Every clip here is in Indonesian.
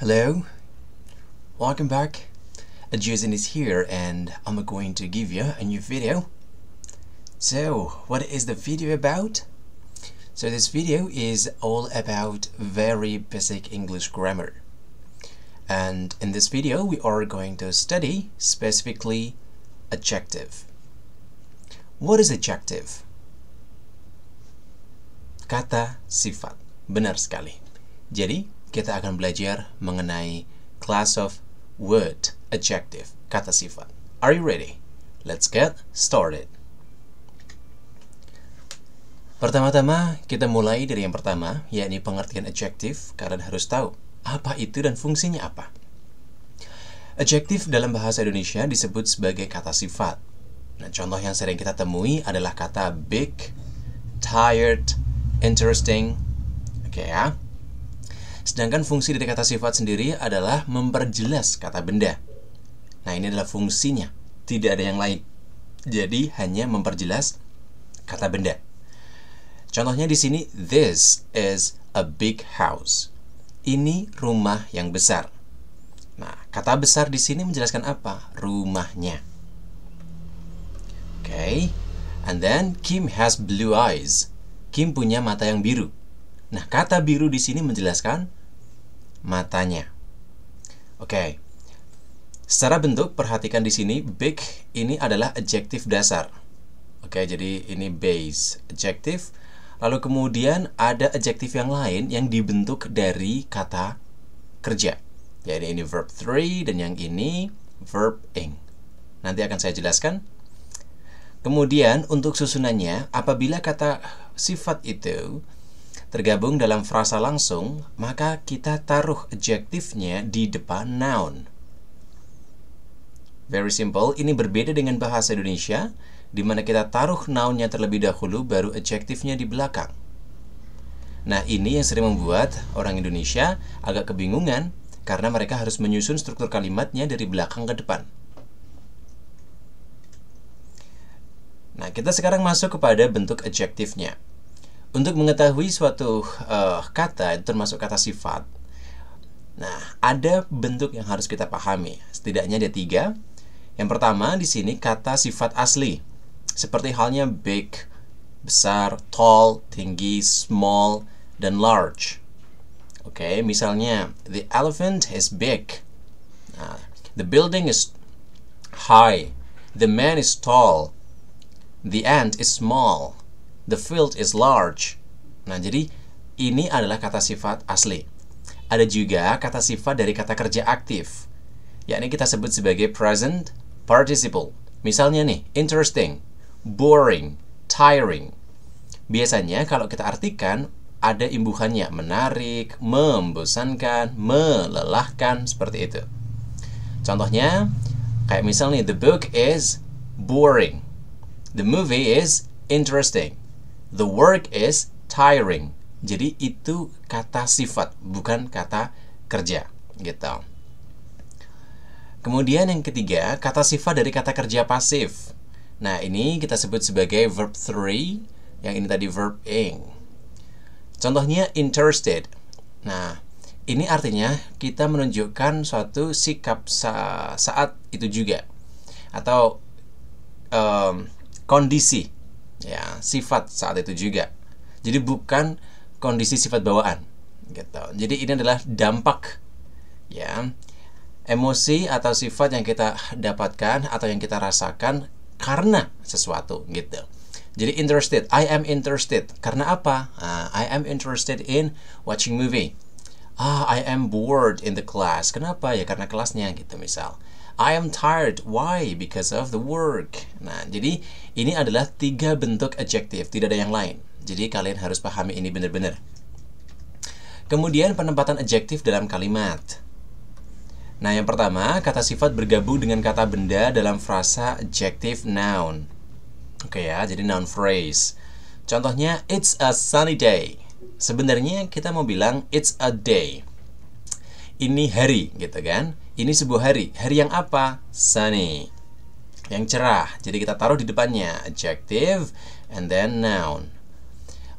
Hello, welcome back. Jason is here and I'm going to give you a new video. So, what is the video about? So this video is all about very basic English grammar. And in this video, we are going to study specifically adjective. What is adjective? Kata sifat. Benar sekali. Jadi, kita akan belajar mengenai class of word, adjective, kata sifat. Are you ready? Let's get started. Pertama-tama, kita mulai dari yang pertama, yakni pengertian adjective. Kalian harus tahu apa itu dan fungsinya apa. Adjective dalam bahasa Indonesia disebut sebagai kata sifat. Nah, contoh yang sering kita temui adalah kata big, tired, interesting. Oke ya. Sedangkan fungsi dari kata sifat sendiri adalah memperjelas kata benda. Nah, ini adalah fungsinya, tidak ada yang lain. Jadi hanya memperjelas kata benda. Contohnya di sini, this is a big house. Ini rumah yang besar. Nah, kata besar di sini menjelaskan apa? Rumahnya. Okay. And then Kim has blue eyes. Kim punya mata yang biru. Nah, kata biru di sini menjelaskan matanya. Oke. Secara bentuk, perhatikan di sini big ini adalah adjektif dasar. Oke, jadi ini base adjektif. Lalu kemudian ada adjektif yang lain yang dibentuk dari kata kerja. Jadi ini verb 3 dan yang ini verb ing. Nanti akan saya jelaskan. Kemudian untuk susunannya, apabila kata sifat itu tergabung dalam frasa langsung, maka kita taruh adjektifnya di depan noun. Very simple. Ini berbeda dengan bahasa Indonesia, di mana kita taruh nounnya terlebih dahulu, baru adjektifnya di belakang. Nah, ini yang sering membuat orang Indonesia agak kebingungan, karena mereka harus menyusun struktur kalimatnya dari belakang ke depan. Nah, kita sekarang masuk kepada bentuk adjektifnya. Untuk mengetahui suatu kata, termasuk kata sifat, nah, ada bentuk yang harus kita pahami. Setidaknya ada 3. Yang pertama, di sini kata sifat asli. Seperti halnya big, besar, tall, tinggi, small, dan large. Oke, misalnya, the elephant is big. Nah, the building is high. The man is tall. The ant is small. The field is large. Nah, jadi ini adalah kata sifat asli. Ada juga kata sifat dari kata kerja aktif, yakni kita sebut sebagai present participle. Misalnya nih, interesting, boring, tiring. Biasanya kalau kita artikan ada imbuhannya, menarik, membosankan, melelahkan, seperti itu. Contohnya, kayak misalnya, the book is boring. The movie is interesting. The work is tiring. Jadi itu kata sifat, bukan kata kerja, gitu. Kemudian yang ketiga, kata sifat dari kata kerja pasif. Nah, ini kita sebut sebagai verb 3, yang ini tadi verb ing. Contohnya interested. Nah, ini artinya kita menunjukkan suatu sikap saat itu juga, atau kondisi. Ya, sifat saat itu juga. Jadi bukan kondisi sifat bawaan, gitu. Jadi ini adalah dampak, ya, emosi atau sifat yang kita dapatkan atau yang kita rasakan karena sesuatu, gitu. Jadi interested, I am interested. Karena apa? I am interested in watching movie. I am bored in the class. Kenapa? Ya karena kelasnya, gitu misal. I am tired. Why? Because of the work. Nah, jadi ini adalah 3 bentuk adjektif, tidak ada yang lain. Jadi kalian harus pahami ini benar-benar. Kemudian penempatan adjektif dalam kalimat. Nah, yang pertama, kata sifat bergabung dengan kata benda dalam frasa adjective noun. Oke ya, jadi noun phrase. Contohnya, it's a sunny day. Sebenarnya kita mau bilang it's a day. Ini hari, gitu kan? Ini sebuah hari. Hari yang apa? Sunny. Yang cerah. Jadi kita taruh di depannya adjective and then noun.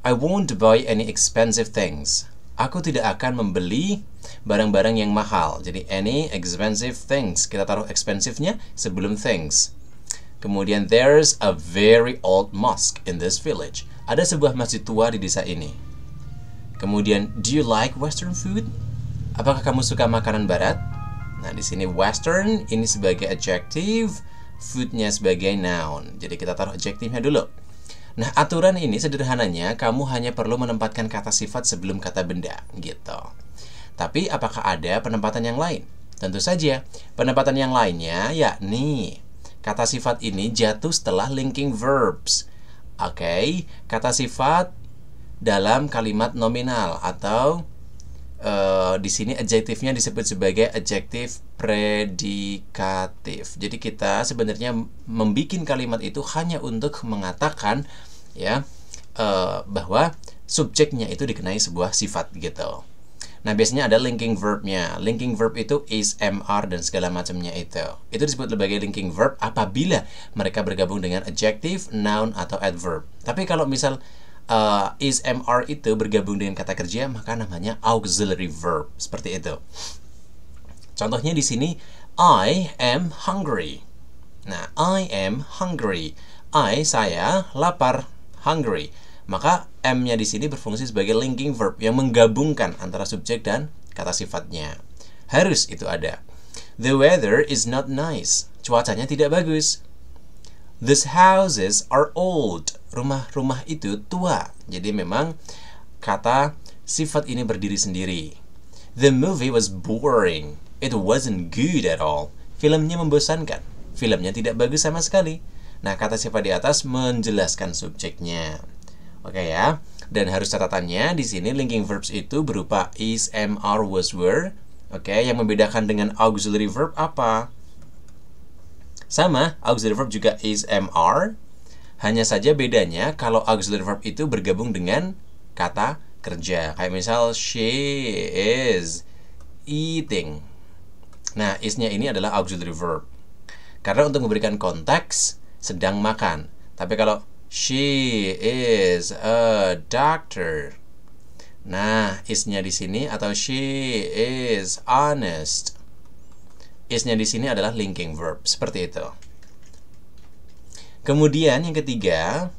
I won't buy any expensive things. Aku tidak akan membeli barang-barang yang mahal. Jadi any expensive things. Kita taruh expensive-nya sebelum things. Kemudian there's a very old mosque in this village. Ada sebuah masjid tua di desa ini. Kemudian do you like western food? Apakah kamu suka makanan barat? Nah, di sini western ini sebagai adjective, food-nya sebagai noun. Jadi kita taruh adjektifnya dulu. Nah, aturan ini sederhananya kamu hanya perlu menempatkan kata sifat sebelum kata benda, gitu. Tapi apakah ada penempatan yang lain? Tentu saja. Penempatan yang lainnya yakni kata sifat ini jatuh setelah linking verbs. Oke, kata sifat dalam kalimat nominal atau di sini adjektifnya disebut sebagai adjektif predikatif. Jadi kita sebenarnya membuat kalimat itu hanya untuk mengatakan ya bahwa subjeknya itu dikenai sebuah sifat gitu. Nah, biasanya ada linking verbnya. Linking verb itu is, am, are, dan segala macamnya itu. Itu disebut sebagai linking verb apabila mereka bergabung dengan adjective, noun, atau adverb. Tapi kalau misal is, am, are itu bergabung dengan kata kerja, maka namanya auxiliary verb. Seperti itu. Contohnya di sini, I am hungry. Nah, I am hungry. Saya lapar. Hungry. Maka am-nya di sini berfungsi sebagai linking verb yang menggabungkan antara subjek dan kata sifatnya. Harus itu ada. The weather is not nice. Cuacanya tidak bagus. These houses are old. Rumah-rumah itu tua. Jadi memang kata sifat ini berdiri sendiri. The movie was boring. It wasn't good at all. Filmnya membosankan. Filmnya tidak bagus sama sekali. Nah, kata sifat di atas menjelaskan subjeknya. Oke ya. Dan harus catatannya di sini linking verbs itu berupa is, am, are, was, were. Oke, yang membedakan dengan auxiliary verb apa? Sama, auxiliary verb juga is, am, are. Hanya saja bedanya kalau auxiliary verb itu bergabung dengan kata kerja. Kayak misal she is eating. Nah, is-nya ini adalah auxiliary verb. Karena untuk memberikan konteks sedang makan. Tapi kalau she is a doctor. Nah, is-nya di sini atau she is honest. Is-nya di sini adalah linking verb. Seperti itu. Kemudian yang ketiga,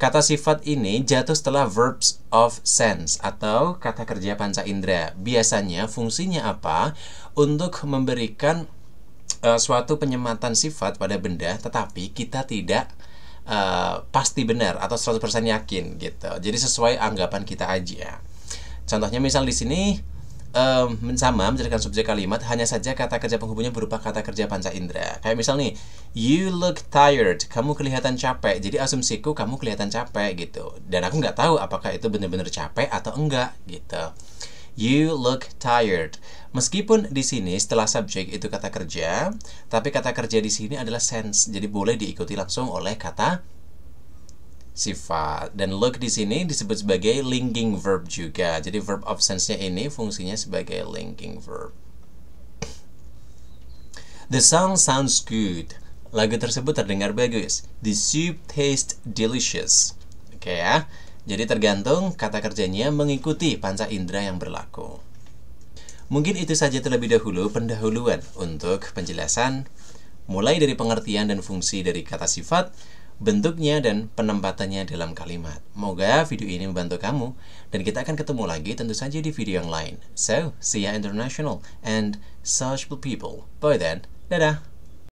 kata sifat ini jatuh setelah verbs of sense atau kata kerja panca indera. Biasanya fungsinya apa? Untuk memberikan suatu penyematan sifat pada benda, tetapi kita tidak pasti benar atau 100% yakin gitu. Jadi sesuai anggapan kita aja. Contohnya misal di sini sama menjadikan subjek kalimat, hanya saja kata kerja penghubungnya berupa kata kerja panca indera. Kayak misal nih, you look tired, kamu kelihatan capek. Jadi asumsiku kamu kelihatan capek gitu. Dan aku nggak tahu apakah itu benar-benar capek atau enggak gitu. You look tired. Meskipun di sini setelah subjek itu kata kerja, tapi kata kerja di sini adalah sense. Jadi boleh diikuti langsung oleh kata sifat. Dan look di sini disebut sebagai linking verb juga. Jadi verb of sense-nya ini fungsinya sebagai linking verb. The song sounds good. Lagu tersebut terdengar bagus. The soup tastes delicious. Oke ya. Jadi tergantung kata kerjanya mengikuti panca indera yang berlaku. Mungkin itu saja terlebih dahulu pendahuluan untuk penjelasan mulai dari pengertian dan fungsi dari kata sifat, bentuknya dan penempatannya dalam kalimat. Moga video ini membantu kamu dan kita akan ketemu lagi tentu saja di video yang lain. So, see ya international and sociable people. Bye then. Dadah.